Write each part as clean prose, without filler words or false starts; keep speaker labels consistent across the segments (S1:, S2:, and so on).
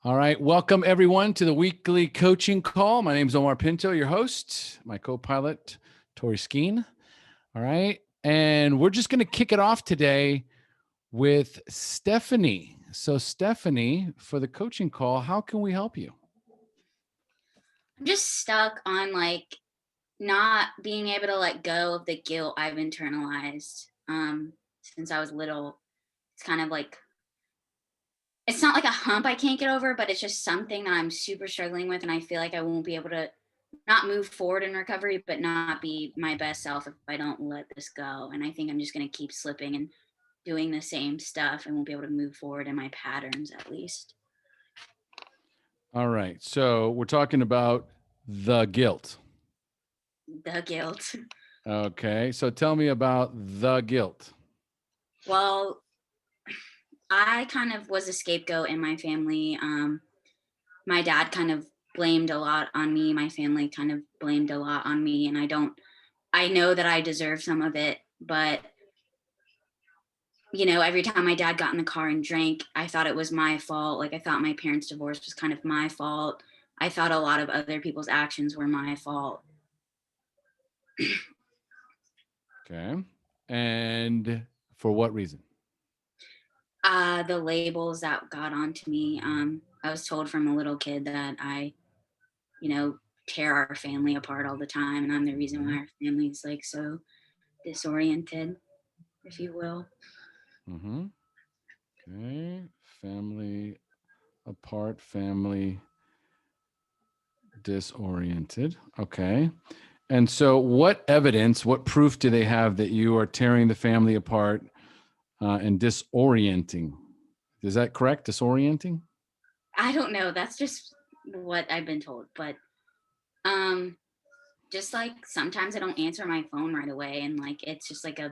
S1: All right. Welcome, everyone, to the weekly coaching call. My name is Omar Pinto, your host, my co-pilot, Tori Skeen. All right. And we're just going to kick it off today with Stephanie. So, Stephanie, for the coaching call, how can we help you?
S2: I'm just stuck on not being able to let go of the guilt I've internalized since I was little. It's kind of like, it's not like a hump I can't get over, but it's just something that I'm super struggling with. And I feel like I won't be able to not move forward in recovery, but not be my best self if I don't let this go. And I think I'm just going to keep slipping and doing the same stuff and won't be able to move forward in my patterns at least.
S1: All right. So, we're talking about the guilt.
S2: The guilt.
S1: Okay. So, tell me about the guilt.
S2: Well, I kind of was a scapegoat in my family. My dad kind of blamed a lot on me. My family kind of blamed a lot on me. And I know that I deserve some of it, but every time my dad got in the car and drank, I thought it was my fault. Like I thought my parents' divorce was kind of my fault. I thought a lot of other people's actions were my fault.
S1: Okay. And for what reason?
S2: The labels that got onto me. I was told from a little kid that I, tear our family apart all the time, and I'm the reason why our family is like so disoriented, if you will.
S1: Mm-hmm. Okay. Family apart, family disoriented. Okay. And so, what evidence, what proof do they have that you are tearing the family apart and disorienting? Is that correct? Disorienting?
S2: I don't know. That's just what I've been told. But um, just like sometimes I don't answer my phone right away, and like it's just like a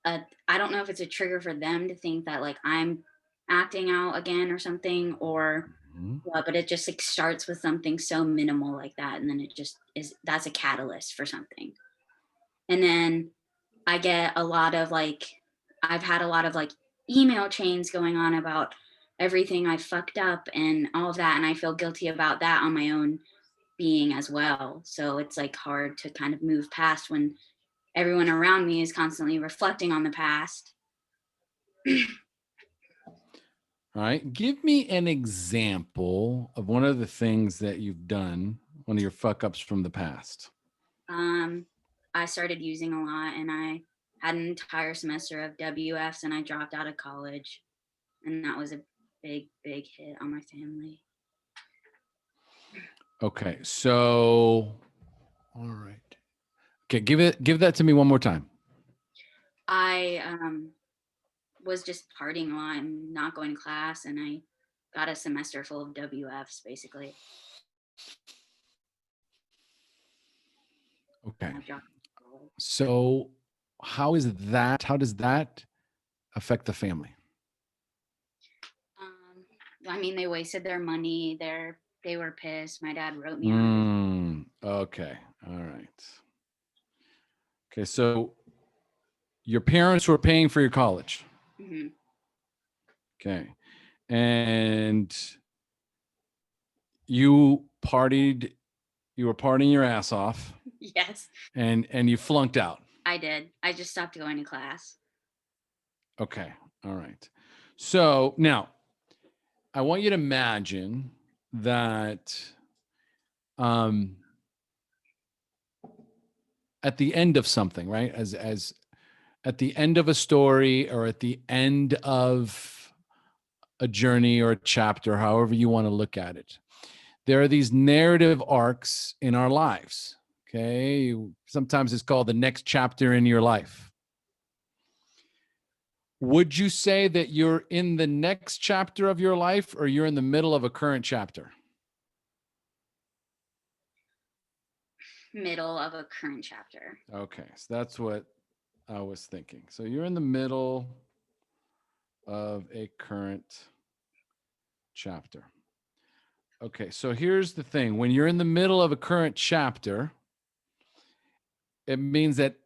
S2: I don't know if it's a trigger for them to think that like I'm acting out again or something, or
S1: Mhm.
S2: but it just like starts with something so minimal like that, and then it just is that's a catalyst for something. And then I get a lot of I've had a lot of email chains going on about everything I fucked up and all of that, and I feel guilty about that on my own being as well. So it's like hard to kind of move past when everyone around me is constantly reflecting on the past.
S1: All right. Give me an example of one of the things that you've done, one of your fuck ups from the past.
S2: I started using a lot, and I had an entire semester of WFs, and I dropped out of college, and that was a big hit on my family.
S1: Okay. So, all right. Okay. Give that to me one more time.
S2: I was just partying a lot and not going to class, and I got a semester full of WFs basically.
S1: Okay.
S2: I dropped out.
S1: So, how does that affect the family?
S2: I mean, they wasted their money. They were pissed. My dad wrote me out.
S1: Okay. All right. Okay. So your parents were paying for your college.
S2: Mm-hmm.
S1: Okay. And you were partying your ass off
S2: Yes,
S1: and you flunked out.
S2: I did. I just stopped going to class.
S1: Okay. All right. So now I want you to imagine that um at the end of something, right? As at the end of a story or at the end of a journey or a chapter, however you want to look at it. There are these narrative arcs in our lives. Okay. Sometimes it's called the next chapter in your life. Would you say that you're in the next chapter of your life or you're in the middle of a current chapter?
S2: Middle of a current chapter.
S1: Okay. So that's what I was thinking. So you're in the middle of a current chapter. Okay. So here's the thing when you're in the middle of a current chapter, it means that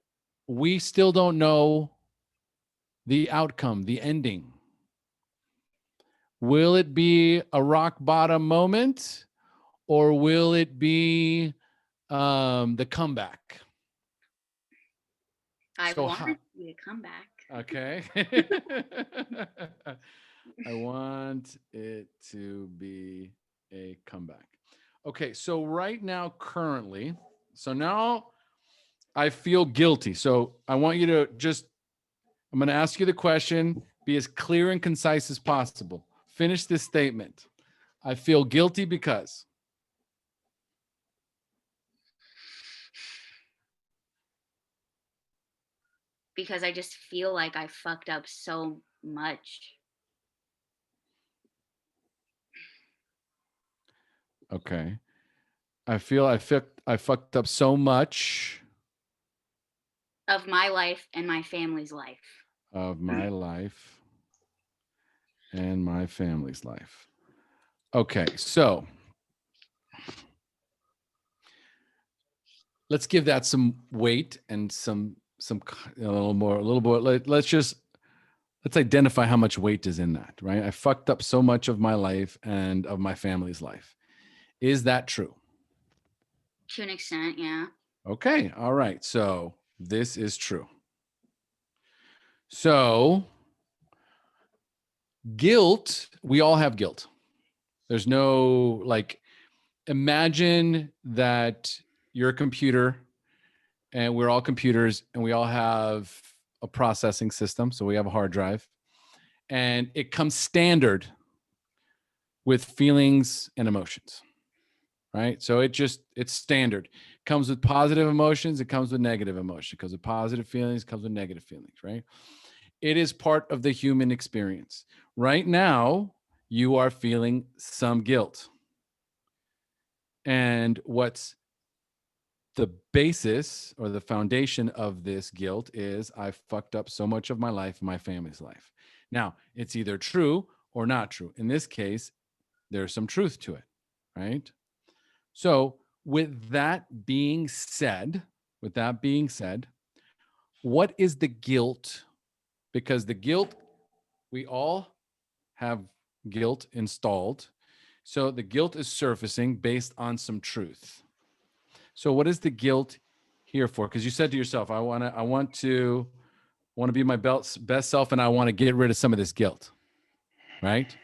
S1: we still don't know the outcome, the ending. Will it be a rock bottom moment, or will it be the comeback?
S2: I
S1: So
S2: want
S1: how?
S2: it to be a comeback.
S1: Okay. I want it to be a comeback. Okay, so right now, currently, so now I feel guilty. So I want you to just, I'm going to ask you the question, be as clear and concise as possible. Finish this statement. I feel guilty because.
S2: Because I just feel like I fucked up so much
S1: Okay. I fucked up so much
S2: of my life and my family's life.
S1: of my life and my family's life. Okay, so let's give that some weight and some a little more, a little more. Let's identify how much weight is in that, right? I fucked up so much of my life and of my family's life. Is that true?
S2: To an extent, yeah.
S1: Okay, all right. So this is true. So guilt, we all have guilt. There's no like, imagine that you're a computer and we're all computers and we all have a processing system. So we have a hard drive and it comes standard with feelings and emotions, right? So it's standard. It comes with positive emotions, it comes with negative emotion. It comes with positive feelings, it comes with negative feelings, right? It is part of the human experience. Right now, you are feeling some guilt. And what's the basis or the foundation of this guilt is I fucked up so much of my life, my family's life. Now, it's either true or not true. In this case, there's some truth to it, right? So, with that being said, what is the guilt? Because the guilt, we all have guilt installed. So the guilt is surfacing based on some truth. So what is the guilt here for? Because you said to yourself, I want to be my best self and I want to get rid of some of this guilt, right?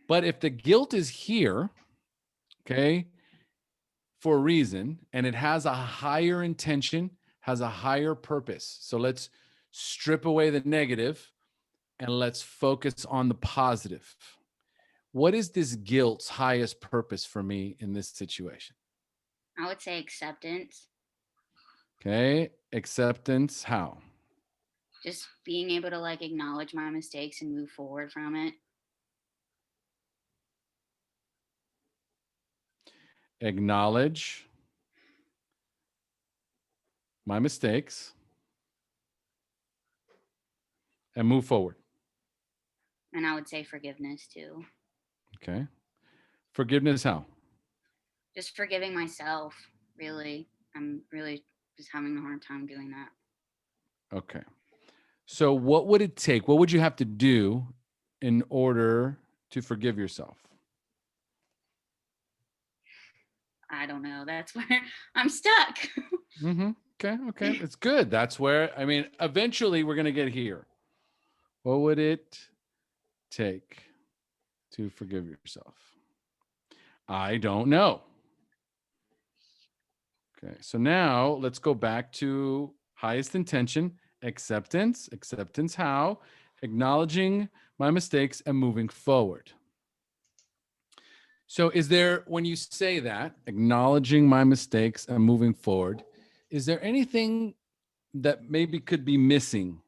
S1: But if the guilt is here, okay, for a reason and it has a higher intention, has a higher purpose. So let's strip away the negative and let's focus on the positive. What is this guilt's highest purpose for me in this situation?
S2: I would say acceptance.
S1: Okay, acceptance. How?
S2: Just being able to like acknowledge my mistakes and move forward from it.
S1: Acknowledge my mistakes and move forward.
S2: And I would say forgiveness too.
S1: Okay, forgiveness. How?
S2: Just forgiving myself, really. I'm really just having a hard time doing that.
S1: Okay, so what would it take? What would you have to do in order to forgive yourself?
S2: I don't know. That's where I'm stuck.
S1: Mm-hmm. Okay, it's good. That's where, I mean, eventually we're going to get here. What would it take to forgive yourself? I don't know. Okay, so now let's go back to highest intention, acceptance. Acceptance, how? Acknowledging my mistakes and moving forward. So, is there, when you say that, acknowledging my mistakes and moving forward, is there anything that maybe could be missing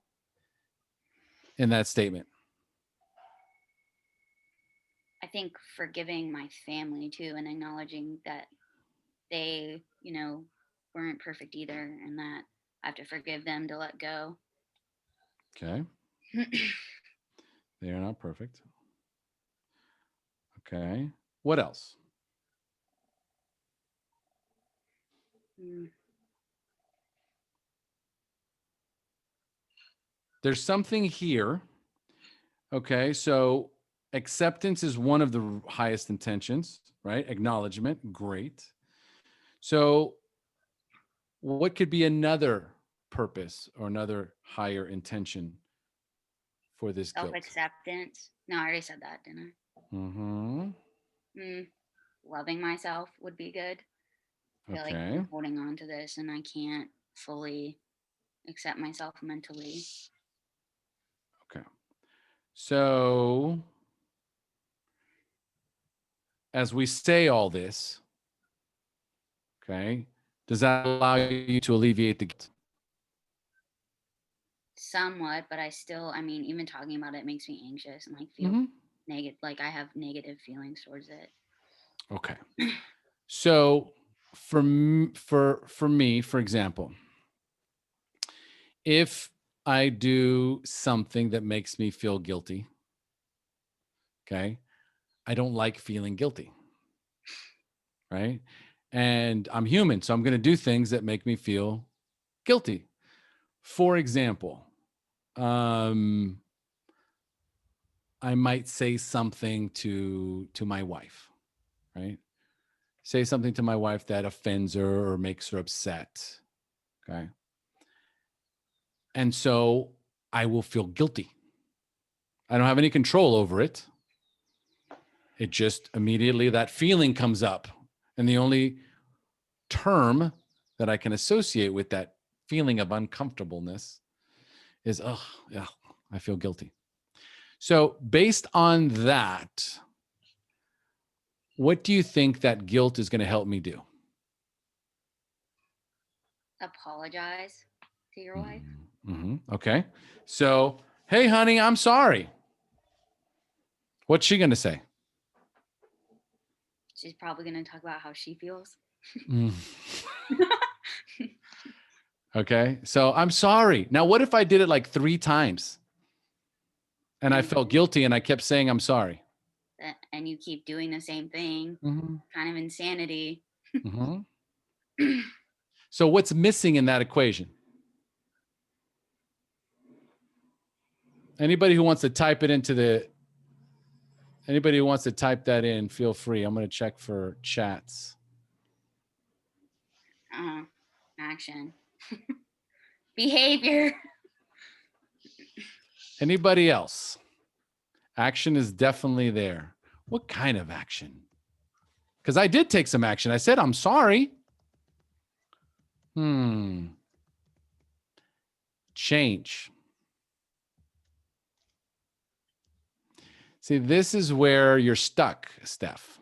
S1: in that statement?
S2: I think forgiving my family too and acknowledging that they, weren't perfect either and that I have to forgive them to let go.
S1: Okay, they are not perfect. Okay, what else?
S2: Mm,
S1: There's something here. Okay, so Acceptance is one of the highest intentions, right? Acknowledgement, great. So, what could be another purpose or another higher intention for this
S2: Self
S1: guilt?
S2: acceptance. No, I already said that, didn't
S1: Mm-hmm.
S2: I? Loving myself would be good. I feel like
S1: Okay.
S2: I'm holding on to this and I can't fully accept myself mentally.
S1: Okay. So, as we say all this, okay, does that allow you to alleviate the guilt?
S2: Somewhat, but I mean, even talking about it makes me anxious and like feel
S1: Mm-hmm.
S2: negative, like I have negative feelings towards it.
S1: Okay. So, for me, for example, if I do something that makes me feel guilty, okay, I don't like feeling guilty, right? And I'm human, so I'm going to do things that make me feel guilty. For example, um, I might say something to my wife, right? Say something to my wife that offends her or makes her upset, okay? And so I will feel guilty. I don't have any control over it. It just immediately that feeling comes up. And the only term that I can associate with that feeling of uncomfortableness is, oh, yeah, I feel guilty. So, based on that, what do you think that guilt is going to help me do?
S2: Apologize to your wife.
S1: Mm-hmm. Okay. So, hey, honey, I'm sorry. What's she going to say?
S2: She's probably going to talk about how she feels.
S1: Mm. Okay. So, I'm sorry. Now, what if I did it like 3 times and I
S2: and
S1: felt guilty and I kept saying, I'm sorry?
S2: and you keep doing the same thing,
S1: Mm-hmm.
S2: kind of insanity.
S1: Mm-hmm. So, what's missing in that equation? Anybody who wants to type it into the Anybody who wants to type that in, feel free. I'm going to check for chats.
S2: Action. Behavior.
S1: Anybody else? Action is definitely there. What kind of action? Because I did take some action. I said, I'm sorry. Change. See, this is where you're stuck, Steph.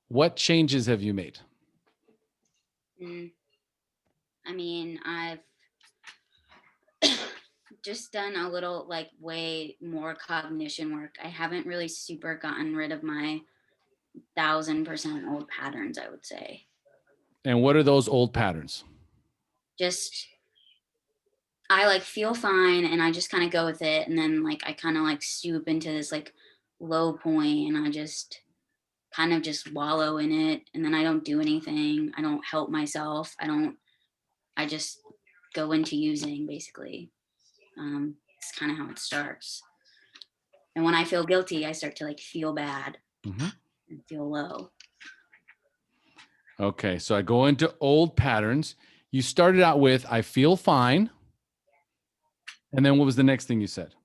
S1: What changes have you made?
S2: I mean, I've just done a little like way more cognition work. I haven't really super gotten rid of my 1000% old patterns, I would say.
S1: And what are those old patterns?
S2: Just I like feel fine and I just kind of go with it. And then like I kind of like stoop into this like low point and I just kind of just wallow in it. And then I don't do anything. I don't help myself. I just go into using basically. It's kind of how it starts. And when I feel guilty, I start to like feel bad and feel low.
S1: Okay, so I go into old patterns. You started out with, I feel fine. And then what was the next thing you said?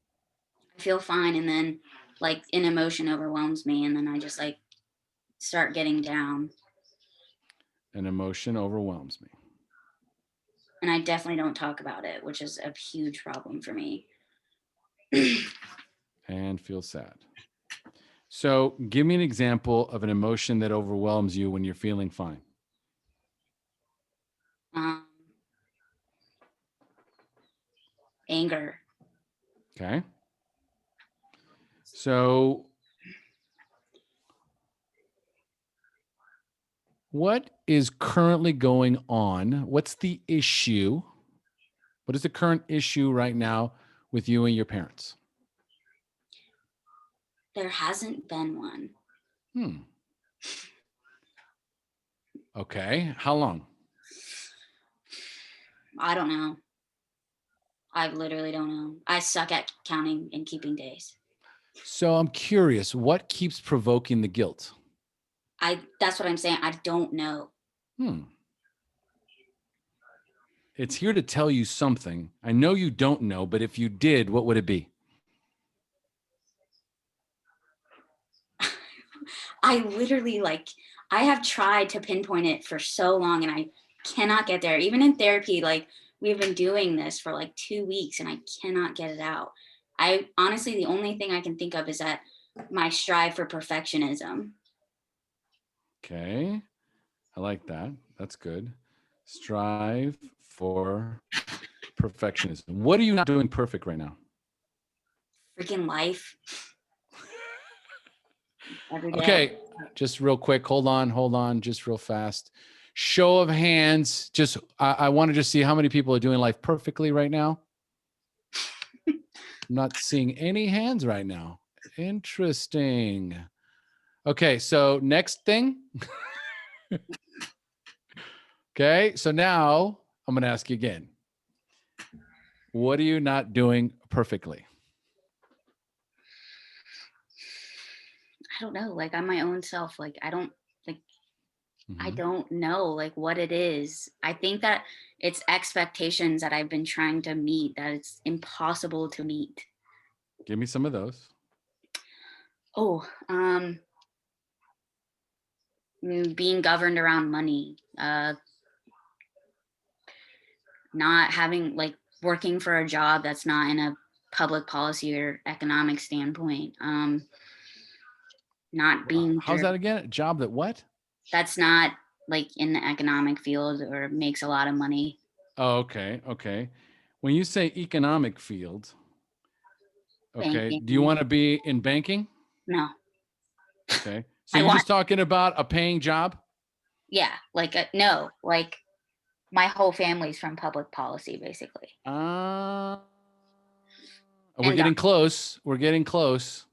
S2: I feel fine. And then like an emotion overwhelms me. And then I just like start getting down.
S1: An emotion overwhelms me.
S2: And I definitely don't talk about it, which is a huge problem for me.
S1: And feel sad. So give me an example of an emotion that overwhelms you when you're feeling fine.
S2: um, Anger.
S1: Okay. So what is currently going on? What's the issue? What is the current issue right now with you and your parents?
S2: There hasn't been one.
S1: Okay. How long?
S2: I don't know. I literally don't know. I suck at counting and keeping days.
S1: So I'm curious, what keeps provoking the guilt?
S2: That's what I'm saying. I don't know.
S1: Hmm. It's here to tell you something. I know you don't know, but if you did, what would it be?
S2: I literally like I have tried to pinpoint it for so long and I cannot get there. Even in therapy, like we've been doing this for like 2 weeks and I cannot get it out. I honestly, the only thing I can think of is that my strive for perfectionism.
S1: Okay. I like that. That's good. Strive for perfectionism. What are you not doing perfect right now?
S2: Freaking life every day.
S1: Okay. Just real quick. Hold on, just real fast. Show of hands. Just, I want to just see how many people are doing life perfectly right now. I'm not seeing any hands right now. Interesting. Okay. So, next thing. Okay. So now I'm going to ask you again. What are you not doing perfectly?
S2: I don't know. Like I'm my own self. Like like I
S1: Mhm.
S2: don't know like what it is. I think that it's expectations that I've been trying to meet that it's impossible to meet.
S1: Give me some of those.
S2: Oh, being governed around money, not having like working for a job that's not in a public policy or economic standpoint, not being
S1: How's that
S2: driven.
S1: again? A job that what?
S2: That's not like in the economic field or makes a lot of money.
S1: Oh, okay. Okay. When you say economic field, okay, do you
S2: Banking,
S1: want to be in banking?
S2: no.
S1: Okay. So
S2: I
S1: you're
S2: want,
S1: just talking about a paying job?
S2: yeah, like no, like my whole family's from public policy, basically,
S1: Uh, we're
S2: and
S1: getting close. We're getting close.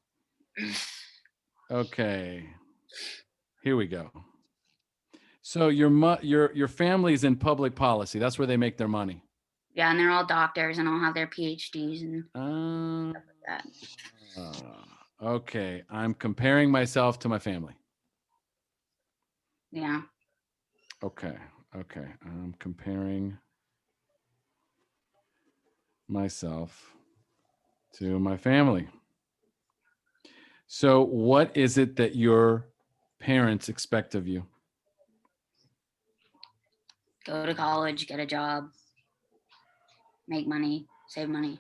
S1: Okay. Here we go. So your family's in public policy. That's where they make their money.
S2: yeah, and they're all doctors and all have their PhDs and
S1: Uh,
S2: that.
S1: okay. I'm comparing myself to my family.
S2: Yeah.
S1: Okay. Okay. I'm comparing myself to my family. So, what is it that your parents expect of you?
S2: Go to college, get a job, make money, save money.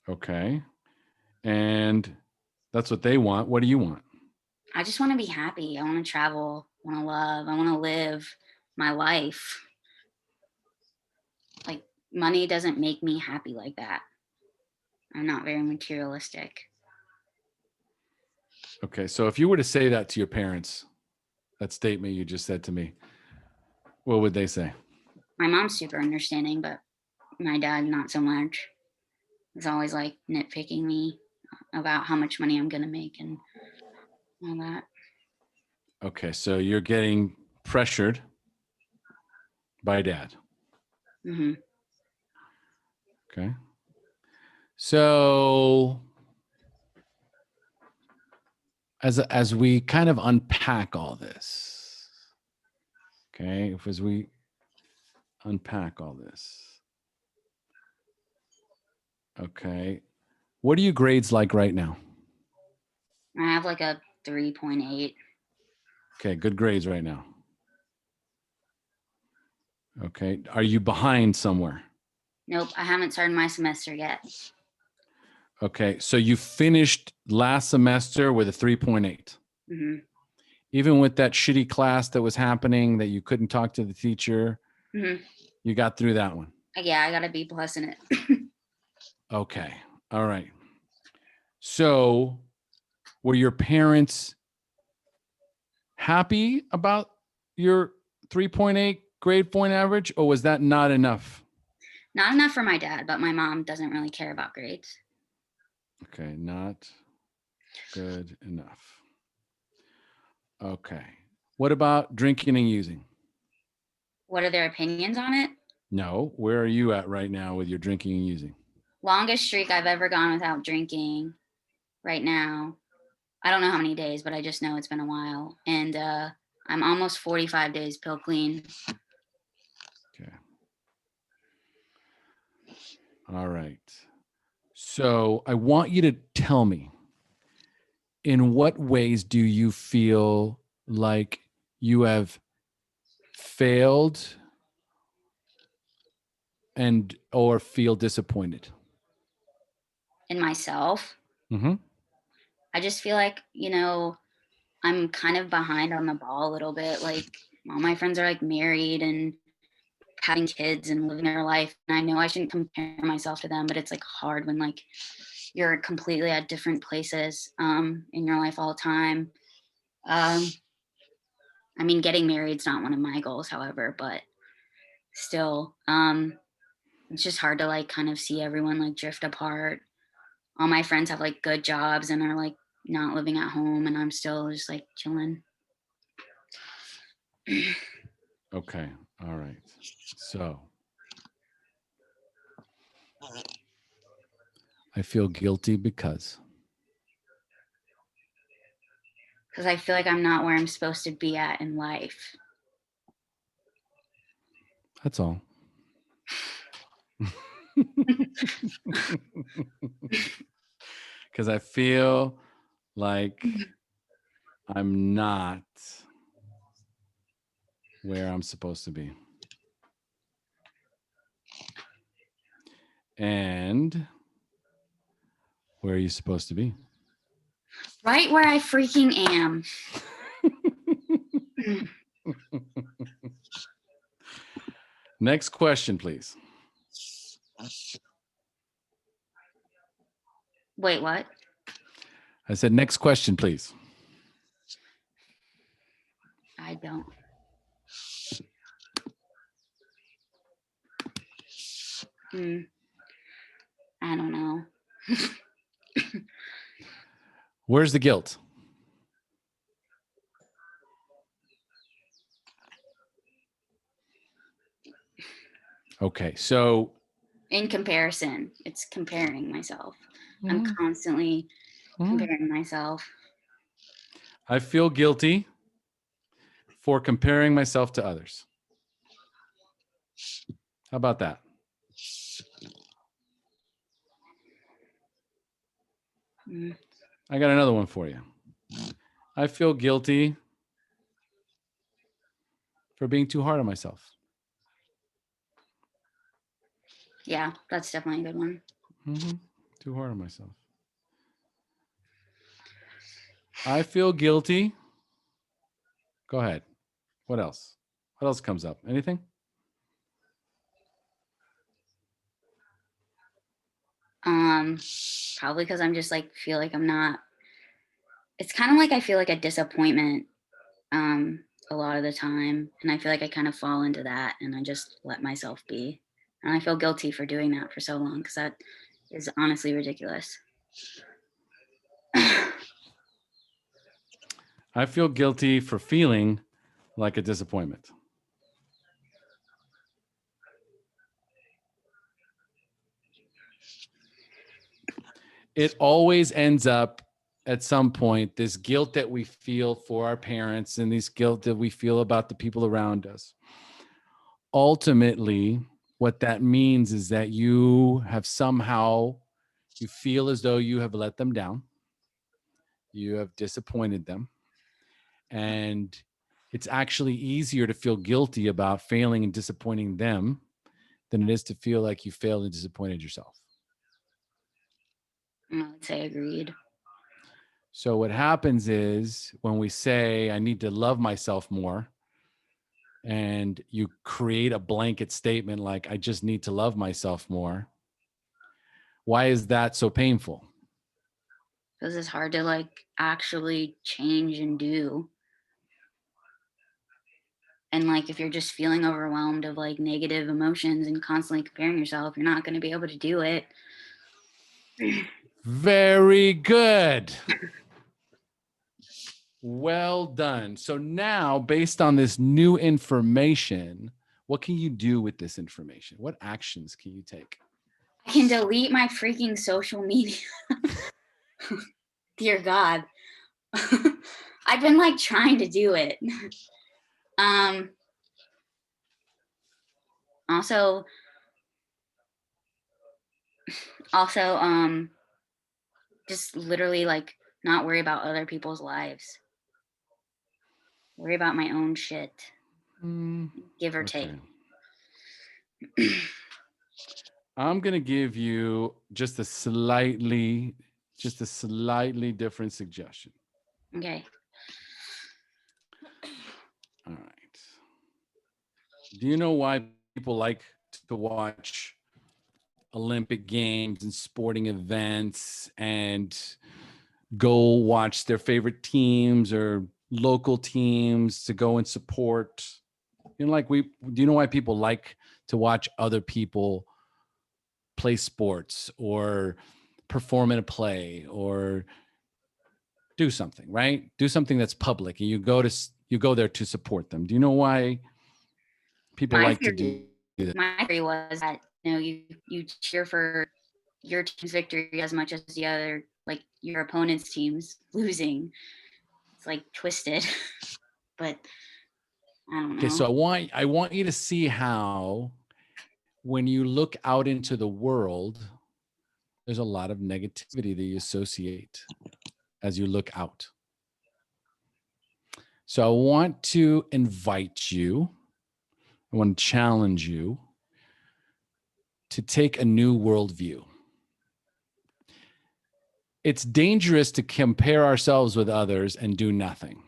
S1: Okay. And that's what they want. What do you want?
S2: I just want to be happy. I want to travel, I want to love, I want to live my life. Like money doesn't make me happy like that. I'm not very materialistic.
S1: Okay. So, if you were to say that to your parents, that statement you just said to me, what would they say?
S2: My mom's super understanding, but my dad not so much. He's always like nitpicking me about how much money I'm gonna make and all that.
S1: Okay. So, you're getting pressured by dad.
S2: Hmm.
S1: Okay. So, as we kind of unpack all this, okay, as we unpack all this, okay, what are your grades like right now?
S2: I have like a 3.8.
S1: Okay, good grades right now. Okay, are you behind somewhere?
S2: Nope, I haven't started my semester yet.
S1: Okay, so you finished last semester with a 3.8.
S2: Hmm.
S1: Even with that shitty class that was happening that you couldn't talk to the teacher,
S2: Hmm.
S1: you got through that one.
S2: Yeah, I got a B plus in it.
S1: Okay, all right. So, were your parents happy about your 3.8 grade point average, or was that not enough?
S2: Not enough for my dad, but my mom doesn't really care about grades.
S1: Okay, not good enough. Okay. What about drinking and using?
S2: What are their opinions on it?
S1: No. Where are you at right now with your drinking and using?
S2: Longest streak I've ever gone without drinking right now. I don't know how many days, but I just know it's been a while. And I'm almost 45 days pill clean.
S1: Okay. All right. So I want you to tell me, in what ways do you feel like you have failed and or feel disappointed?
S2: In myself.
S1: Mm-hmm.
S2: I just feel like, I'm kind of behind on the ball a little bit. Like all my friends are like married and having kids and living their life. And I know I shouldn't compare myself to them, but it's like hard when like you're completely at different places in your life all the time. Um, I mean, getting married is not one of my goals, however, but still, it's just hard to like kind of see everyone like drift apart. All my friends have like good jobs and are like not living at home, and I'm still just like chilling.
S1: Okay. All right. So I feel guilty because
S2: Because I feel like I'm not where I'm supposed to be at in life.
S1: that's all. Because I feel like I'm not where I'm supposed to be. And where are you supposed to be?
S2: Right where I freaking am.
S1: Next question, please.
S2: Wait, what?
S1: I said, next question, please.
S2: I don't. I don't know.
S1: Where's the guilt? Okay, so
S2: In comparison, it's comparing myself. I'm
S1: Mhm.
S2: constantly comparing myself.
S1: I feel guilty for comparing myself to others. How about that?
S2: Mm.
S1: I got another one for you. I feel guilty for being too hard on myself.
S2: Yeah, that's definitely a good one.
S1: Mm-hmm. Too hard on myself. I feel guilty. Go ahead. What else? What else comes up? Anything?
S2: Probably because I'm just like feel like I'm not. It's kind of like I feel like a disappointment a lot of the time, and I feel like I kind of fall into that, and I just let myself be, and I feel guilty for doing that for so long because that is honestly ridiculous.
S1: I feel guilty for feeling like a disappointment. It always ends up at some point, this guilt that we feel for our parents and this guilt that we feel about the people around us. Ultimately, what that means is that you have somehow, you feel as though you have let them down, you have disappointed them. And it's actually easier to feel guilty about failing and disappointing them than it is to feel like you failed and disappointed yourself.
S2: I would say agreed.
S1: So what happens is when we say, I need to love myself more, and you create a blanket statement like, I just need to love myself more. Why is that so painful?
S2: Because it's hard to like actually change and do. And like if you're just feeling overwhelmed of like negative emotions and constantly comparing yourself, you're not going to be able to do it.
S1: Very good. Well done. So now, based on this new information, What can you do with this information? What actions can you take?
S2: I can delete my freaking social media. Dear God. I've been like trying to do it. Um also also just literally like not worry about other people's lives. Worry about my own shit.
S1: Mm,
S2: Give or take.
S1: okay. I'm going to give you just a slightly different suggestion.
S2: Okay.
S1: All right. Do you know why people like to watch Olympic games and sporting events and go watch their favorite teams or local teams to go and support? You know, do you know why people like to watch other people play sports or perform in a play or do something, right? Do something that's public, and you go there to support them. Do you know why people
S2: My
S1: like to
S2: theory
S1: do that?
S2: my theory was that you cheer for your team's victory as much as the other, like your opponent's team's losing. It's like twisted. But I don't
S1: Okay, so
S2: know.
S1: I want you to see how when you look out into the world, there's a lot of negativity that you associate as you look out. So I want to invite you, I want to challenge you to take a new worldview. It's dangerous to compare ourselves with others and do nothing.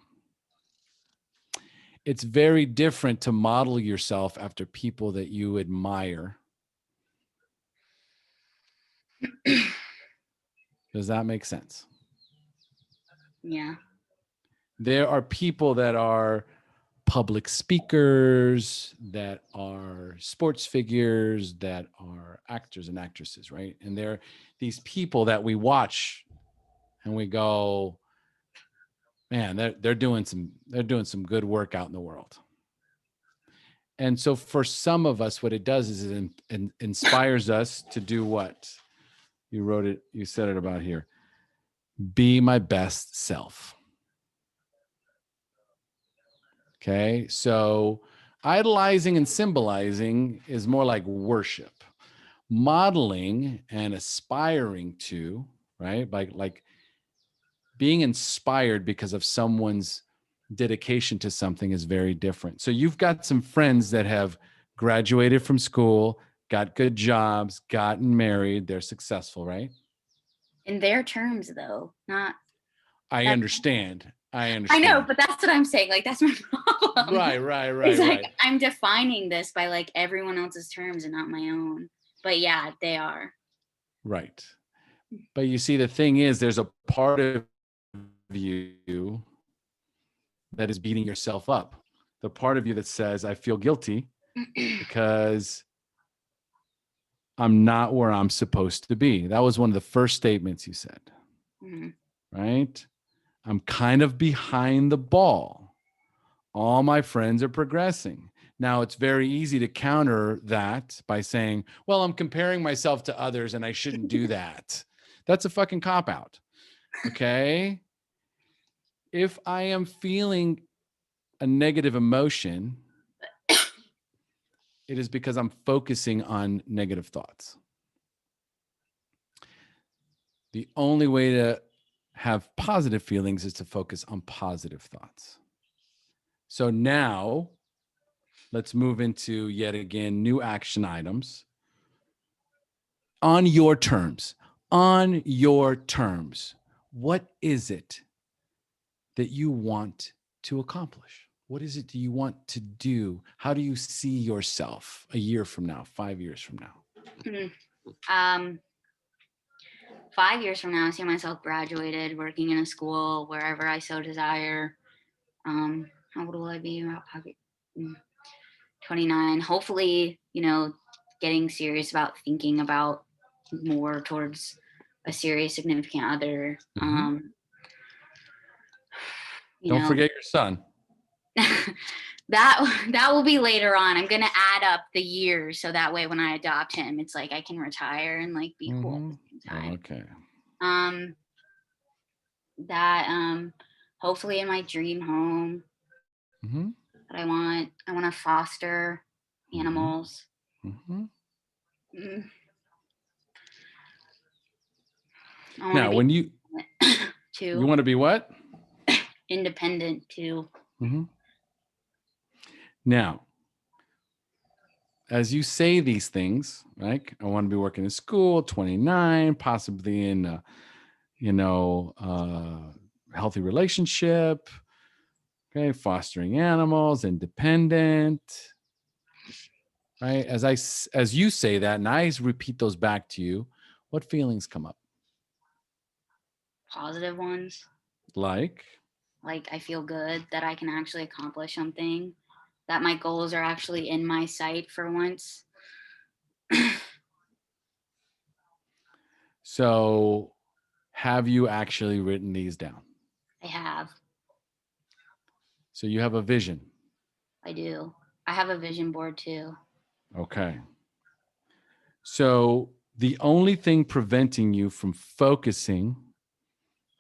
S1: It's very different to model yourself after people that you admire. Does that make sense?
S2: Yeah.
S1: There are people that are public speakers, that are sports figures, that are actors and actresses, right? And they're these people that we watch and we go, man, they're doing some good work out in the world. And so for some of us, what it does is it inspires us to do what? You wrote it, you said it about here. Be my best self. Okay. So idolizing and symbolizing is more like worship. Modeling and aspiring to, right? Like being inspired because of someone's dedication to something is very different. So you've got some friends that have graduated from school, got good jobs, gotten married, they're successful, right?
S2: In their terms though, not
S1: I
S2: that.
S1: understand. I
S2: I know,
S1: understand.
S2: but that's what I'm saying. Like that's my problem.
S1: Right, right,
S2: It's
S1: right,
S2: like
S1: right.
S2: I'm defining this by like everyone else's terms and not my own. But yeah, they are.
S1: Right. But you see, the thing is, there's a part of you that is beating yourself up. The part of you that says, I feel guilty because I'm not where I'm supposed to be. That was one of the first statements you said,
S2: Mhm.
S1: right? I'm kind of behind the ball. All my friends are progressing. Now, it's very easy to counter that by saying, well, I'm comparing myself to others and I shouldn't do that. That's a fucking cop out. Okay. If I am feeling a negative emotion, it is because I'm focusing on negative thoughts. The only way to have positive feelings is to focus on positive thoughts. So now let's move into yet again new action items on your terms. On your terms. What is it that you want to accomplish? What is it that you want to do? How do you see yourself a year from now, 5 years from now?
S2: Mhm. Um, 5 years from now, I see myself graduated, working in a school wherever I so desire. How old will I be? About 29. Hopefully, getting serious about thinking about more towards a serious significant other.
S1: Mhm.
S2: You
S1: Don't
S2: know,
S1: forget your son.
S2: That will be later on. I'm gonna add up the years so that way when I adopt him, it's like I can retire and like be cool at the same time.
S1: Okay.
S2: Um, that hopefully in my dream home
S1: Mm-hmm.
S2: that I want to foster
S1: Mm-hmm.
S2: animals.
S1: Mm-hmm.
S2: Mm, I want to
S1: Now,
S2: be
S1: when you
S2: too
S1: want to be what?
S2: independent too.
S1: Mm-hmm. Now, as you say these things, right? I want to be working in school, 29, possibly in healthy relationship, okay, fostering animals, independent, right? As you say that and I repeat those back to you, what feelings come up?
S2: Positive ones.
S1: Like,
S2: Like I feel good that I can actually accomplish something, that my goals are actually in my sight for once.
S1: so have you actually written these down?
S2: I have.
S1: So you have a vision.
S2: I do. I have a vision board too.
S1: Okay. So the only thing preventing you from focusing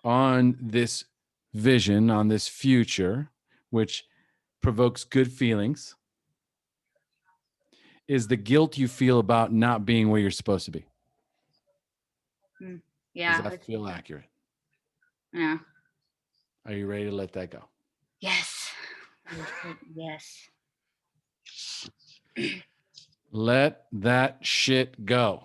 S1: on this vision, on this future, which provokes good feelings, is the guilt you feel about not being where you're supposed to be. Does
S2: Yeah.
S1: that feel accurate?
S2: Yeah.
S1: Are you ready to let that go?
S2: Yes. Yes.
S1: Let that shit go.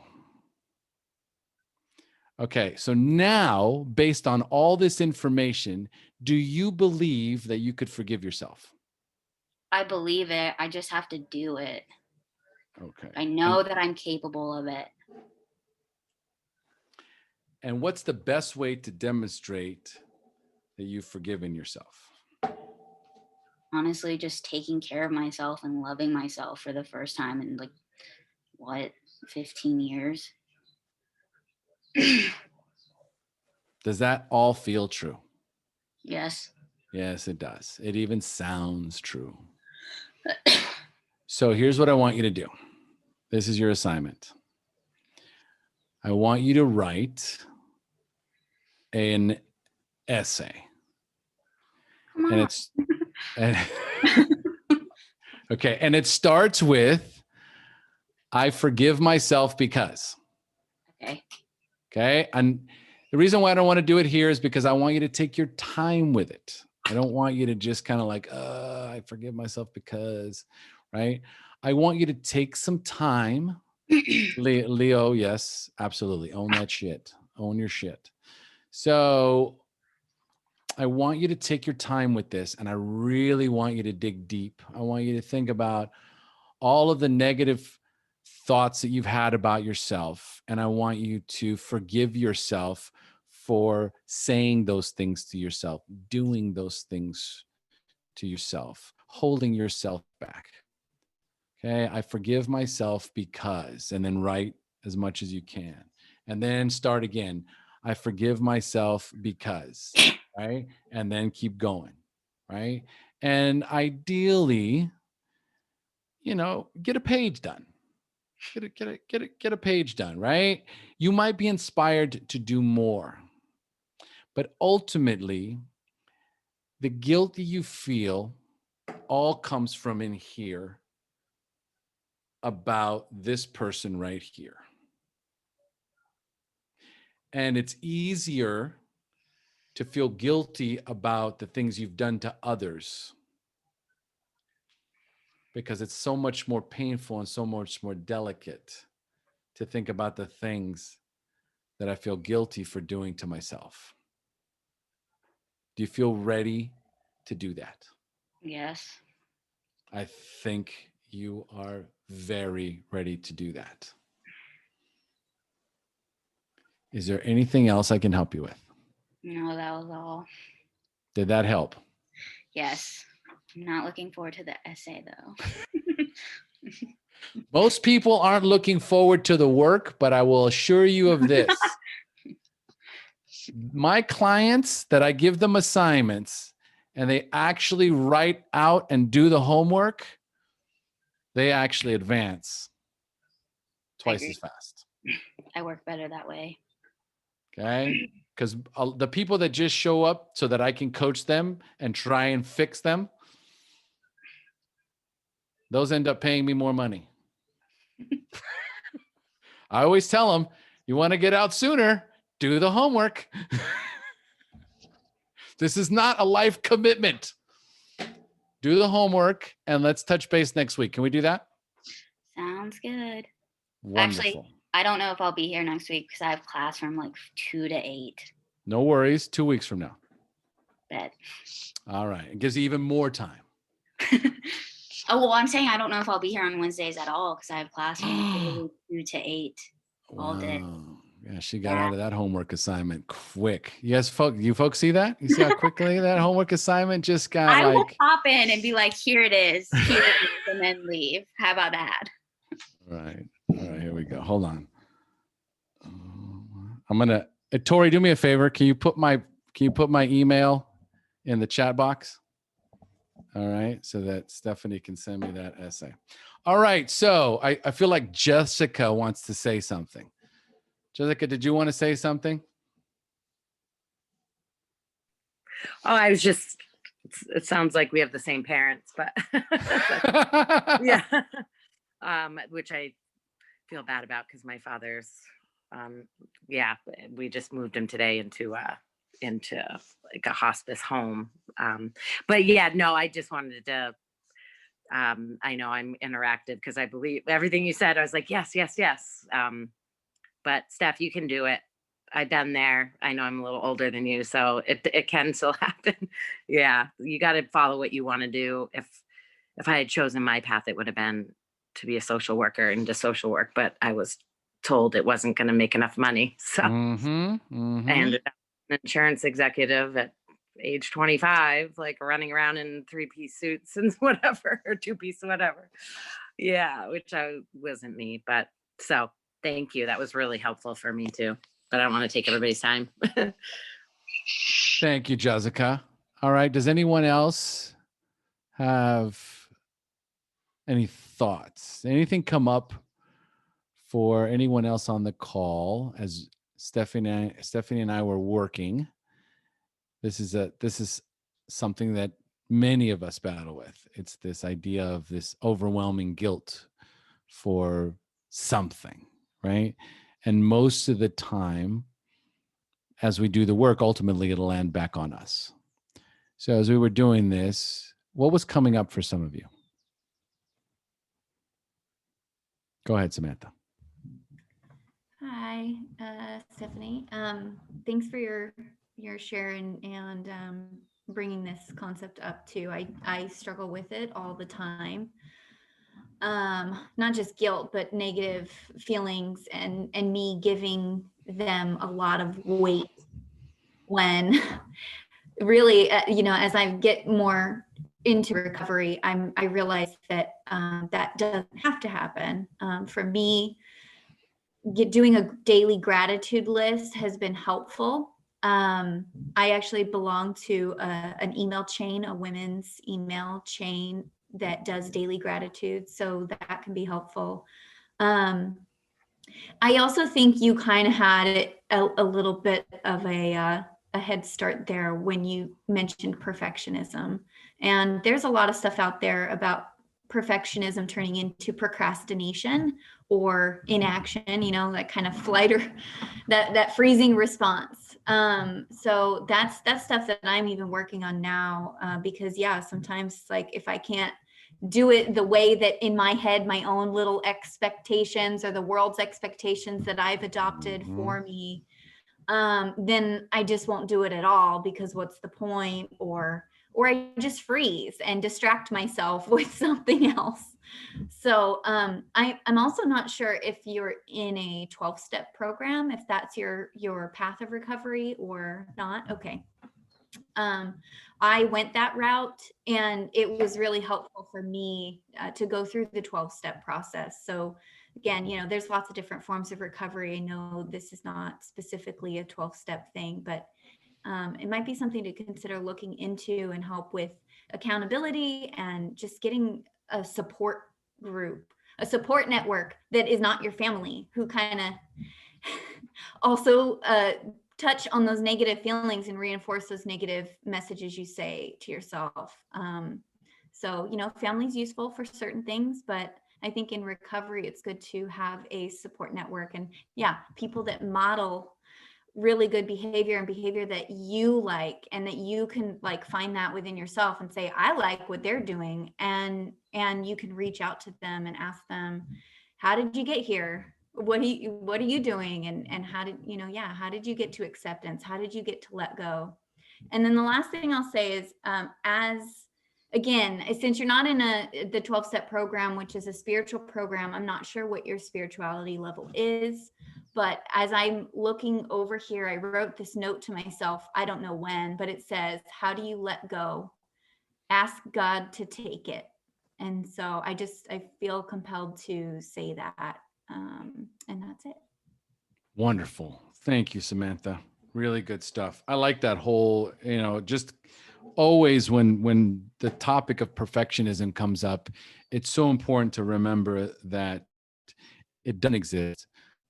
S1: Okay, so now, based on all this information, do you believe that you could forgive yourself?
S2: I believe it. I just have to do it.
S1: Okay.
S2: I know that I'm capable of it.
S1: And what's the best way to demonstrate that you've forgiven yourself?
S2: Honestly, just taking care of myself and loving myself for the first time in like what, 15 years?
S1: Does that all feel true?
S2: Yes.
S1: Yes, it does. It even sounds true. So here's what I want you to do. This is your assignment. I want you to write an essay.
S2: Come
S1: And
S2: on.
S1: it's and, okay, and it starts with I forgive myself because.
S2: Okay.
S1: Okay? And the reason why I don't want to do it here is because I want you to take your time with it. I don't want you to just kind of like, I forgive myself because, right? I want you to take some time. Leo, yes, absolutely. Own that shit. Own your shit. So I want you to take your time with this, and I really want you to dig deep. I want you to think about all of the negative thoughts that you've had about yourself. And I want you to forgive yourself for saying those things to yourself, doing those things to yourself, holding yourself back. Okay. I forgive myself because, and then write as much as you can. And then start again. I forgive myself because, right? And then keep going, right? And ideally, get a page done. Get a page done, right? You might be inspired to do more, but ultimately, the guilt that you feel all comes from in here about this person right here. And it's easier to feel guilty about the things you've done to others because it's so much more painful and so much more delicate to think about the things that I feel guilty for doing to myself. Do you feel ready to do that?
S2: Yes.
S1: I think you are very ready to do that. Is there anything else I can help you with?
S2: No, that was all.
S1: Did that help?
S2: Yes. I'm not looking forward to the essay though.
S1: Most people aren't looking forward to the work, but I will assure you of this. My clients that I give them assignments and they actually write out and do the homework, they actually advance twice as fast.
S2: I work better that way.
S1: Okay. Because the people that just show up so that I can coach them and try and fix them, those end up paying me more money. I always tell them, you want to get out sooner, do the homework. This is not a life commitment. Do the homework and let's touch base next week. Can we do that?
S2: Sounds good.
S1: Wonderful.
S2: Actually, I don't know if I'll be here next week because I have class from like 2 to 8.
S1: No worries. 2 weeks from now.
S2: Bet.
S1: All right. It gives you even more time.
S2: Oh, well, I'm saying I don't know if I'll be here on Wednesdays at all because I have class from 2 to 8 all day.
S1: Yeah, she got out of that homework assignment quick. Yes, you folks see that? You see how quickly that homework assignment just got
S2: I will pop in and be like, here it is, and then leave. How about that?
S1: All right, here we go. Hold on. I'm gonna Tori, do me a favor. Can you put my email in the chat box? All right, so that Stephanie can send me that essay. All right, so I feel like Jessica wants to say something. Jessica, did you want to say something?
S3: Oh, I was just, it sounds like we have the same parents, but yeah. Which I feel bad about because my father's, yeah, we just moved him today into like a hospice home. But yeah, no, I just wanted to, I know I'm interactive because I believe everything you said. I was like, yes, yes, yes. But Steph, you can do it. I've been there. I know I'm a little older than you, so it can still happen. Yeah, you got to follow what you want to do. If I had chosen my path, it would have been to be a social worker and do social work, but I was told it wasn't going to make enough money. So I ended up an insurance executive at age 25, like running around in 3-piece suits and whatever, or 2-piece, whatever. Yeah, which wasn't me, but so thank you. That was really helpful for me too, but I don't want to take everybody's time.
S1: Thank you, Jessica. All right. Does anyone else have any thoughts? Anything come up for anyone else on the call as Stephanie and I were working? This is something that many of us battle with. It's this idea of this overwhelming guilt for something, right? And most of the time, as we do the work, ultimately it'll land back on us. So as we were doing this, what was coming up for some of you? Go ahead, Samantha.
S4: Hi, Stephanie. Thanks for your share and bringing this concept up too. I struggle with it all the time. Not just guilt, but negative feelings and me giving them a lot of weight when really, as I get more into recovery, I realize that that doesn't have to happen. For me, doing a daily gratitude list has been helpful. I actually belong to an email chain, a women's email chain that does daily gratitude, so that can be helpful. I also think you kind of had a little bit of a head start there when you mentioned perfectionism. And there's a lot of stuff out there about perfectionism turning into procrastination or inaction, that kind of flight or that freezing response. So that's stuff that I'm even working on now, because sometimes like if I can't do it the way that in my head, my own little expectations or the world's expectations that I've adopted for me, then I just won't do it at all because what's the point? Or I just freeze and distract myself with something else. So I'm also not sure if you're in a 12-step program, if that's your path of recovery or not. Okay. I went that route and it was really helpful for me to go through the 12-step process. So again, there's lots of different forms of recovery. I know this is not specifically a 12-step thing, but it might be something to consider looking into and help with accountability and just getting a support group, a support network that is not your family, who kind of also touch on those negative feelings and reinforce those negative messages you say to yourself. So, you know, family's useful for certain things, but I think in recovery, it's good to have a support network and people that model really good behavior and behavior that you like, and that you can like find that within yourself and say, I like what they're doing. And you can reach out to them and ask them, how did you get here? What are you doing? And how did, how did you get to acceptance? How did you get to let go? And then the last thing I'll say is, again, since you're not in the 12-step program, which is a spiritual program, I'm not sure what your spirituality level is, but as I'm looking over here, I wrote this note to myself. I don't know when, but it says, how do you let go? Ask God to take it. And so I feel compelled to say that. And that's it.
S1: Wonderful. Thank you, Samantha. Really good stuff. I like that whole, just always when the topic of perfectionism comes up, it's so important to remember that it doesn't exist.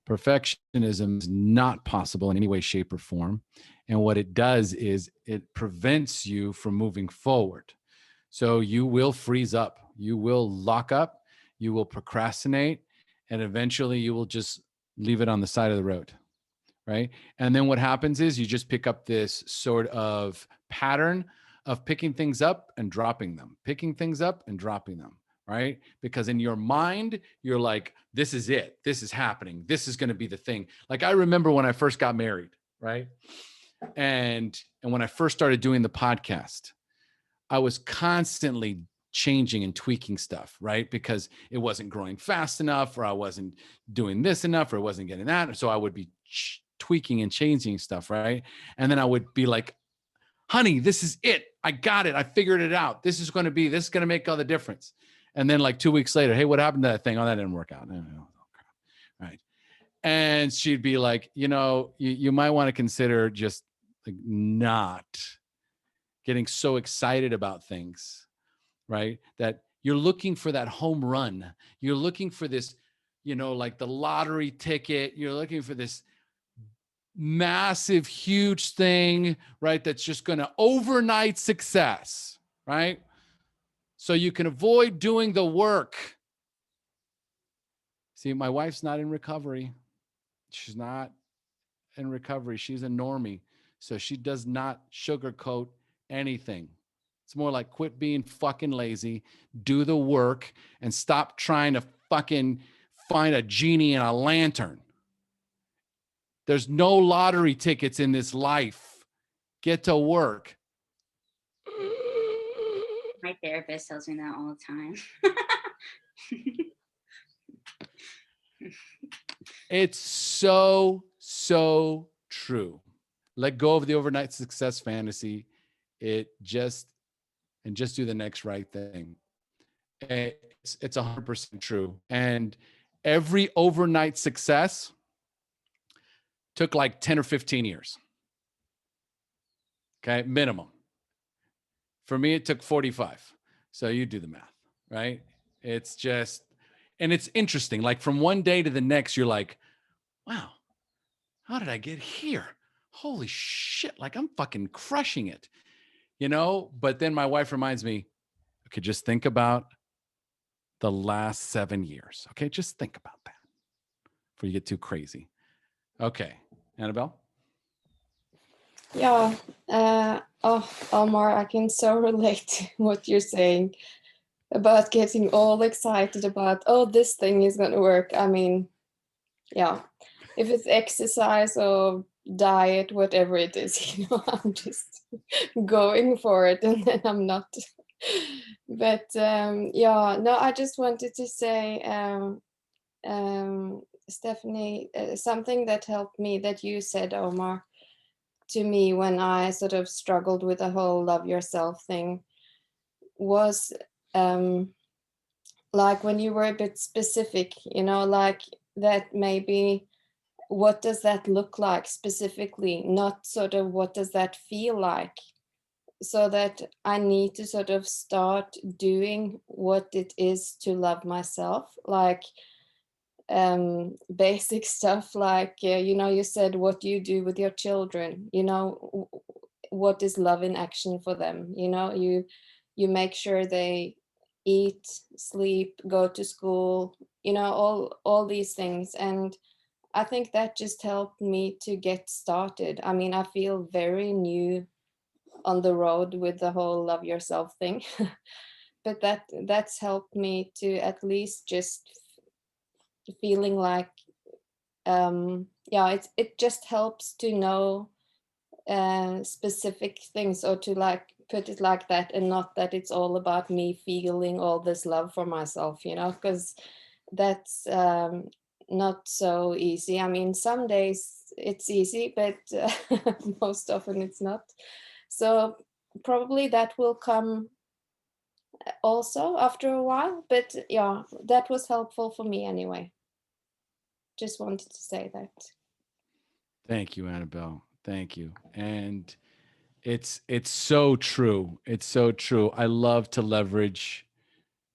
S1: Perfectionism is not possible in any way, shape, or form. And what it does is it prevents you from moving forward. So you will freeze up, you will lock up, you will procrastinate, and eventually you will just leave it on the side of the road. Right. And then what happens is you just pick up this sort of pattern of picking things up and dropping them, picking things up and dropping them. Right. Because in your mind, you're like, this is it. This is happening. This is going to be the thing. Like I remember when I first got married. Right. And when I first started doing the podcast, I was constantly changing and tweaking stuff, right? Because it wasn't growing fast enough, or I wasn't doing this enough, or I wasn't getting that. So I would be tweaking and changing stuff, right? And then I would be like, honey, this is it. I got it. I figured it out. This is going to make all the difference. And then like 2 weeks later, hey, what happened to that thing? Oh, that didn't work out. Right. And she'd be like, you might want to consider just like not getting so excited about things, right? That you're looking for that home run. You're looking for this, like the lottery ticket. You're looking for this massive, huge thing, right? That's just going to overnight success, right? So you can avoid doing the work. See, my wife's not in recovery. She's not in recovery. She's a normie. So she does not sugarcoat anything. It's more like quit being fucking lazy, do the work, and stop trying to fucking find a genie in a lantern. There's no lottery tickets in this life. Get to work.
S2: My therapist tells me that all the time.
S1: It's so true. Let go of the overnight success fantasy. Just do the next right thing. It's 100% true. And every overnight success took like 10 or 15 years. Okay, minimum. For me, it took 45. So you do the math, right? It's just, and it's interesting. Like from one day to the next, you're like, wow, how did I get here? Holy shit, like I'm fucking crushing it, But then my wife reminds me, okay, just think about the last 7 years. Okay, just think about that before you get too crazy. Okay, Annabelle?
S5: Yeah. Omar, I can so relate to what you're saying about getting all excited about, oh, this thing is going to work. I mean, yeah, if it's exercise or diet, whatever it is, I'm just going for it, and then I'm not. But no, I just wanted to say, Stephanie, something that helped me that you said, Omar, to me when I sort of struggled with the whole love yourself thing was like when you were a bit specific, like that maybe what does that look like specifically, not sort of what does that feel like, so that I need to sort of start doing what it is to love myself, like basic stuff like, you know, you said, what do you do with your children? You know, what is love in action for them? You know, you make sure they eat, sleep, go to school, you know, all these things. And I think that just helped me to get started. I mean, I feel very new on the road with the whole love yourself thing. But that's helped me to at least just feeling like, yeah, it just helps to know specific things, or to like put it like that, and not that it's all about me feeling all this love for myself, you know, because that's not so easy. I mean, some days it's easy, but most often it's not. So probably that will come also after a while, but yeah, that was helpful for me anyway. Just wanted to say that.
S1: Thank you, Annabelle. Thank you. And it's so true. It's so true. I love to leverage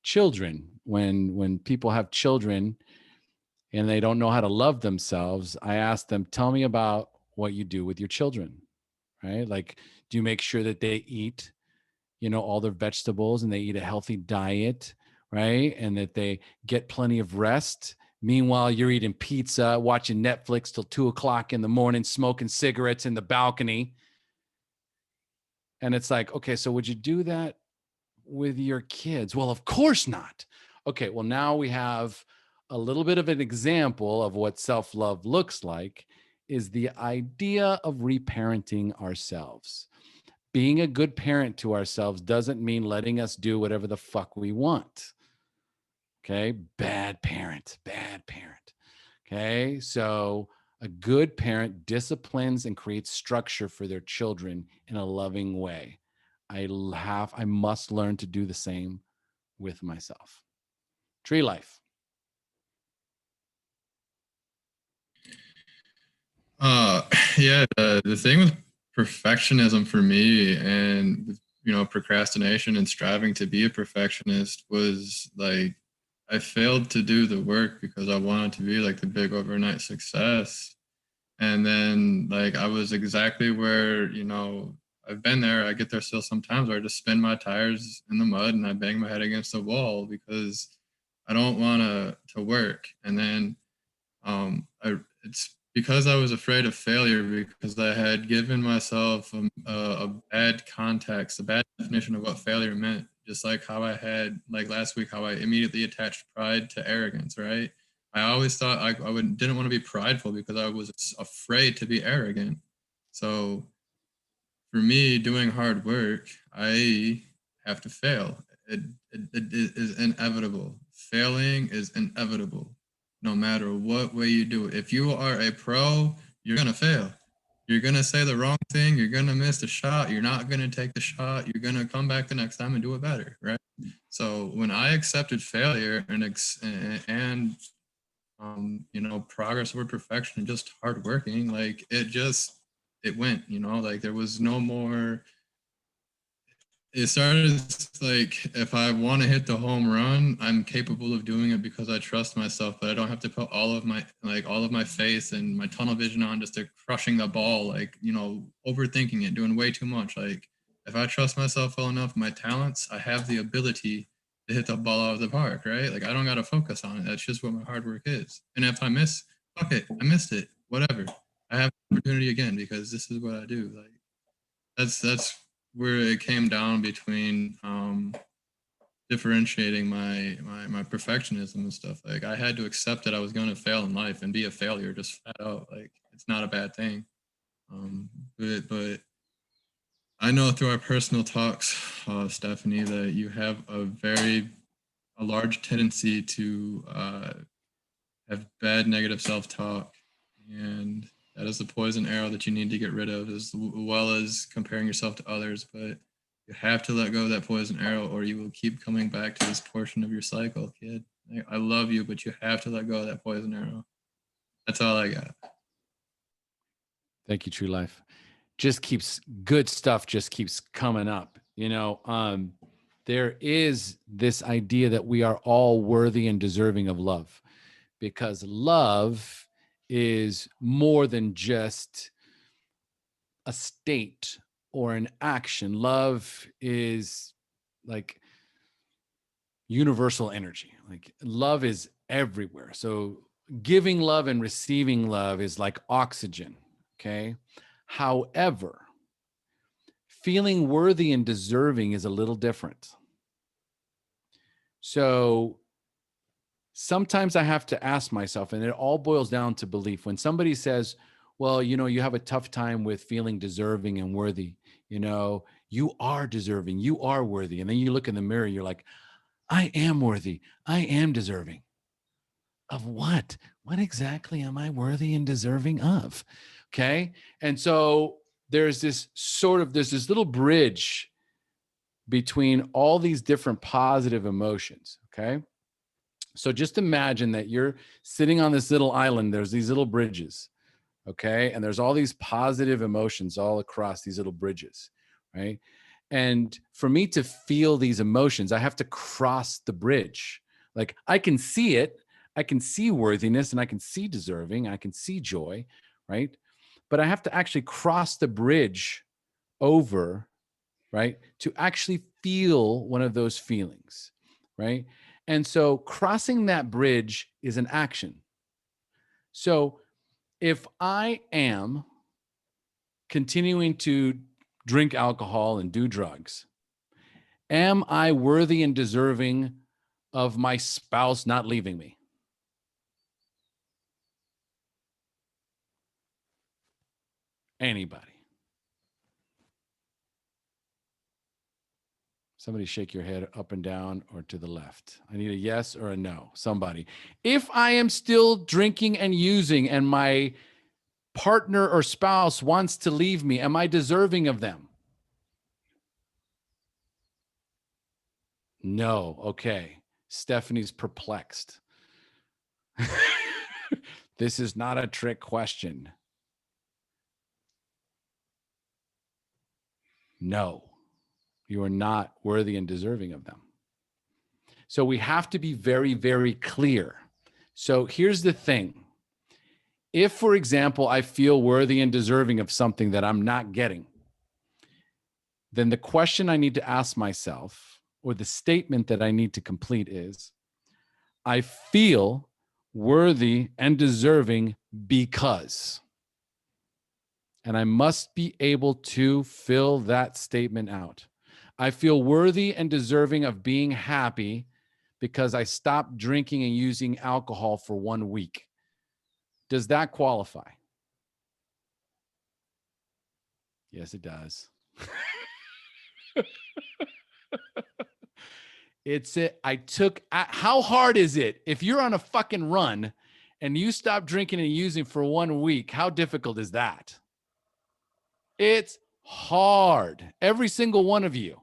S1: children. When people have children and they don't know how to love themselves, I ask them, tell me about what you do with your children, right? Like, do you make sure that they eat, you know, all their vegetables and they eat a healthy diet, right? And that they get plenty of rest. Meanwhile, you're eating pizza, watching Netflix till 2 o'clock in the morning, smoking cigarettes in the balcony. And it's like, okay, so would you do that with your kids? Well, of course not. Okay, well, now we have a little bit of an example of what self-love looks like, is the idea of reparenting ourselves. Being a good parent to ourselves doesn't mean letting us do whatever the fuck we want. Okay, bad parent, bad parent. Okay, so a good parent disciplines and creates structure for their children in a loving way. I must learn to do the same with myself. Tree life.
S6: Uh, yeah, the thing with perfectionism for me, and you know, procrastination and striving to be a perfectionist, was like I failed to do the work because I wanted to be like the big overnight success. And then like I was exactly where, you know, I've been there. I get there still sometimes where I just spin my tires in the mud and I bang my head against the wall because I don't want to work. And then it's because I was afraid of failure, because I had given myself a bad context, a bad definition of what failure meant. Just like how I had, like last week, how I immediately attached pride to arrogance, right? I always thought didn't want to be prideful because I was afraid to be arrogant. So for me, doing hard work, I have to fail. It is inevitable. Failing is inevitable, no matter what way you do it. If you are a pro, you're going to fail. You're going to say the wrong thing. You're going to miss the shot. You're not going to take the shot. You're going to come back the next time and do it better, right? So when I accepted failure and you know, progress toward perfection and just hard working, like it went, you know, like there was no more. It started like if I want to hit the home run, I'm capable of doing it because I trust myself, but I don't have to put all of my faith and my tunnel vision on just to crushing the ball, like, you know, overthinking it, doing way too much. Like if I trust myself well enough, my talents, I have the ability to hit the ball out of the park, right? Like I don't got to focus on it. That's just what my hard work is. And if I miss, fuck it, I missed it, whatever. I have the opportunity again because this is what I do. Like that's where it came down between differentiating my perfectionism and stuff. Like I had to accept that I was going to fail in life and be a failure just flat out. Like it's not a bad thing. But I know through our personal talks, Stephanie, that you have a large tendency to have bad negative self-talk, and that is the poison arrow that you need to get rid of, as well as comparing yourself to others. But you have to let go of that poison arrow, or you will keep coming back to this portion of your cycle, kid. I love you, but you have to let go of that poison arrow. That's all I got.
S1: Thank you, True Life. Just keeps good stuff just keeps coming up. There is this idea that we are all worthy and deserving of love, because love is more than just a state or an action. Love is like universal energy. Like love is everywhere. So giving love and receiving love is like oxygen. Okay. However, feeling worthy and deserving is a little different. So sometimes I have to ask myself, and it all boils down to belief. When somebody says, well, you have a tough time with feeling deserving and worthy, you are deserving, you are worthy. And then you look in the mirror, you're like, I am worthy, I am deserving. Of what? What exactly am I worthy and deserving of? Okay. And so there's this little bridge between all these different positive emotions. Okay. So just imagine that you're sitting on this little island. There's these little bridges. Okay. And there's all these positive emotions all across these little bridges. Right. And for me to feel these emotions, I have to cross the bridge. Like I can see it. I can see worthiness and I can see deserving. I can see joy. Right. But I have to actually cross the bridge over, right, to actually feel one of those feelings, right? And so crossing that bridge is an action. So if I am continuing to drink alcohol and do drugs, am I worthy and deserving of my spouse not leaving me? Anybody? Somebody shake your head up and down or to the left. I need a yes or a no. Somebody. If I am still drinking and using and my partner or spouse wants to leave me, am I deserving of them? No. Okay. Stephanie's perplexed. This is not a trick question. No, you are not worthy and deserving of them. So we have to be very, very clear. So here's the thing. If, for example, I feel worthy and deserving of something that I'm not getting, then the question I need to ask myself, or the statement that I need to complete is, I feel worthy and deserving because. And I must be able to fill that statement out. I feel worthy and deserving of being happy because I stopped drinking and using alcohol for 1 week. Does that qualify? Yes, it does. How hard is it if you're on a fucking run and you stop drinking and using for 1 week? How difficult is that? It's hard. Every single one of you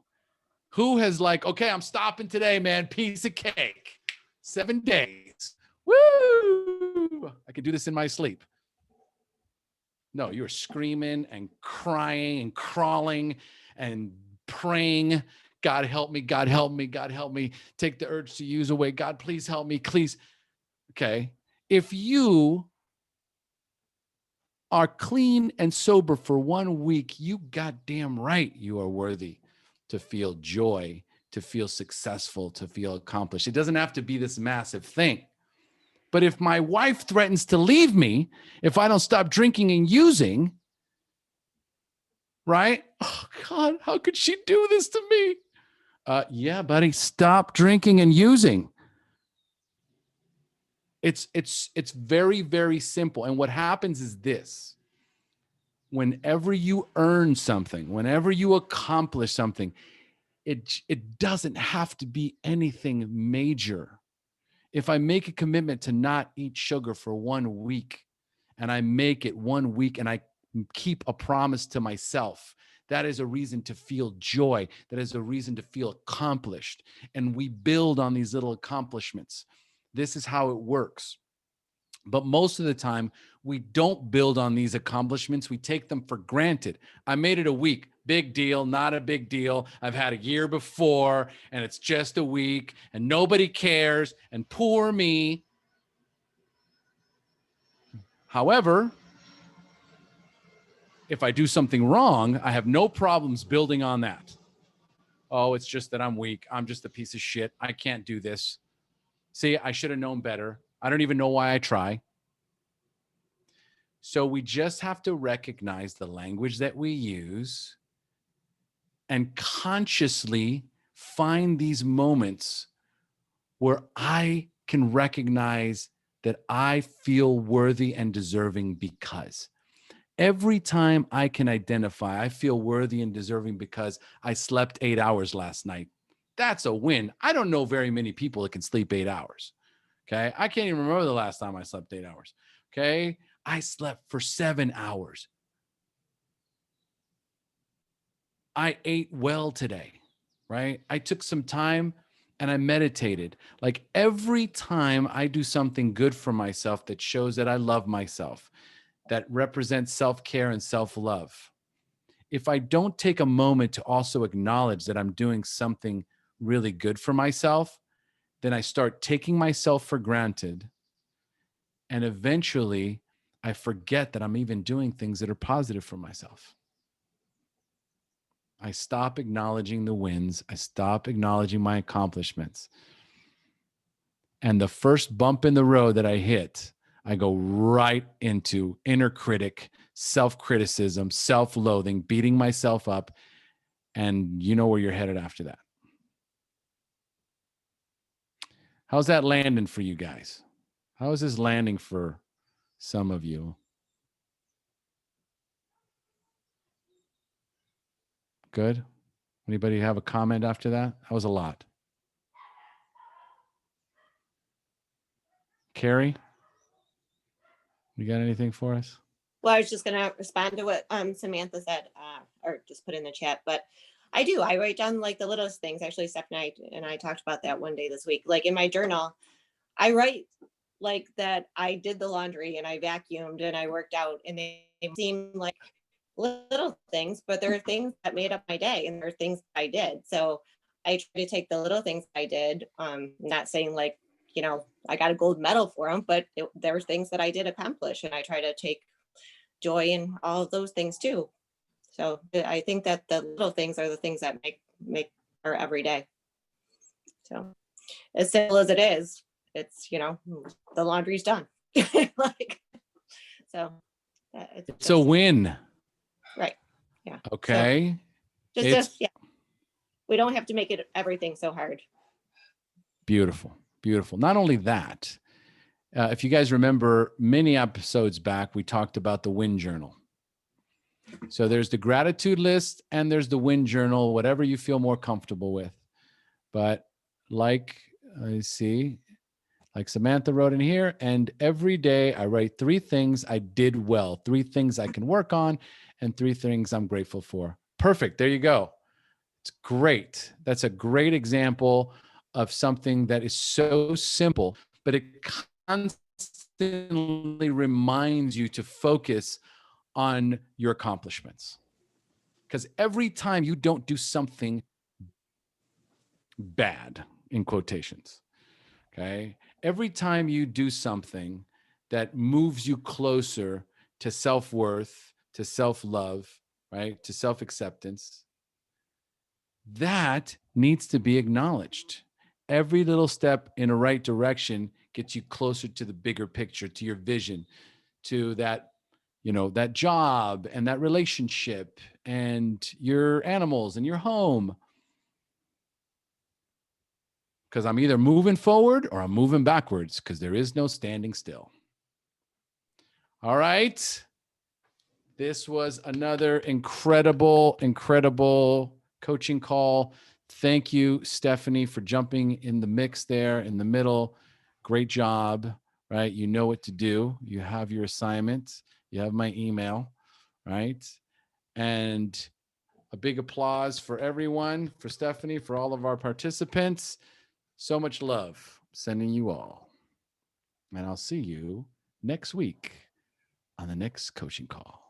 S1: who has like, okay, I'm stopping today, man. Piece of cake. 7 days. Woo! I could do this in my sleep. No, you were screaming and crying and crawling and praying. God help me, God help me, God help me. Take the urge to use away. God, please help me, please. Okay. If you are clean and sober for 1 week, you goddamn right you are worthy to feel joy, to feel successful, to feel accomplished. It doesn't have to be this massive thing. But if my wife threatens to leave me, if I don't stop drinking and using, right? Oh God, how could she do this to me? Yeah, buddy, stop drinking and using. It's very, very simple. And what happens is this. Whenever you earn something, whenever you accomplish something, it doesn't have to be anything major. If I make a commitment to not eat sugar for 1 week, and I make it 1 week and I keep a promise to myself, that is a reason to feel joy. That is a reason to feel accomplished. And we build on these little accomplishments. This is how it works. But most of the time, we don't build on these accomplishments. We take them for granted. I made it a week. Big deal, not a big deal. I've had a year before, and it's just a week, and nobody cares, and poor me. However, if I do something wrong, I have no problems building on that. Oh, it's just that I'm weak. I'm just a piece of shit. I can't do this. See, I should have known better. I don't even know why I try. So we just have to recognize the language that we use and consciously find these moments where I can recognize that I feel worthy and deserving because. Every time I can identify, I feel worthy and deserving because I slept 8 hours last night. That's a win. I don't know very many people that can sleep 8 hours. Okay. I can't even remember the last time I slept 8 hours. Okay. I slept for 7 hours. I ate well today, right? I took some time and I meditated. Like every time I do something good for myself that shows that I love myself, that represents self-care and self-love. If I don't take a moment to also acknowledge that I'm doing something really good for myself, then I start taking myself for granted. And eventually I forget that I'm even doing things that are positive for myself. I stop acknowledging the wins. I stop acknowledging my accomplishments. And the first bump in the road that I hit, I go right into inner critic, self-criticism, self-loathing, beating myself up. And you know where you're headed after that. How's that landing for you guys? How is this landing for some of you? Good? Anybody have a comment after that? That was a lot. Carrie, you got anything for us?
S7: Well, I was just going to respond to what Samantha said, or just put in the chat. But I do. I write down like the littlest things. Actually, Stephanie and I talked about that one day this week. Like in my journal, I write like that I did the laundry and I vacuumed and I worked out, and they seem like little things, but there are things that made up my day, and there are things I did. So I try to take the little things I did. Not saying like, I got a gold medal for them, but there were things that I did accomplish, and I try to take joy in all of those things too. So I think that the little things are the things that make our everyday. So as simple as it is, it's the laundry's done. Like, so
S1: it's a win.
S7: Right. Yeah.
S1: Okay.
S7: So just we don't have to make it everything so hard.
S1: Beautiful. Beautiful. Not only that, if you guys remember many episodes back, we talked about the win journal. So there's the gratitude list and there's the win journal, whatever you feel more comfortable with. But like Samantha wrote in here, and every day I write 3 things I did well, 3 things I can work on, and 3 things I'm grateful for. Perfect. There you go. It's great. That's a great example of something that is so simple, but it constantly reminds you to focus on your accomplishments. Because every time you don't do something bad, in quotations, okay, every time you do something that moves you closer to self-worth, to self-love, right, to self-acceptance, that needs to be acknowledged. Every little step in a right direction gets you closer to the bigger picture, to your vision, to that, that job and that relationship and your animals and your home. Because I'm either moving forward or I'm moving backwards, because there is no standing still. All right. This was another incredible coaching call. Thank you, Stephanie, for jumping in the mix there in the middle. Great job, right? You know what to do. You have your assignment. You have my email, right? And a big applause for everyone, for Stephanie, for all of our participants. So much love. Sending you all. And I'll see you next week on the next coaching call.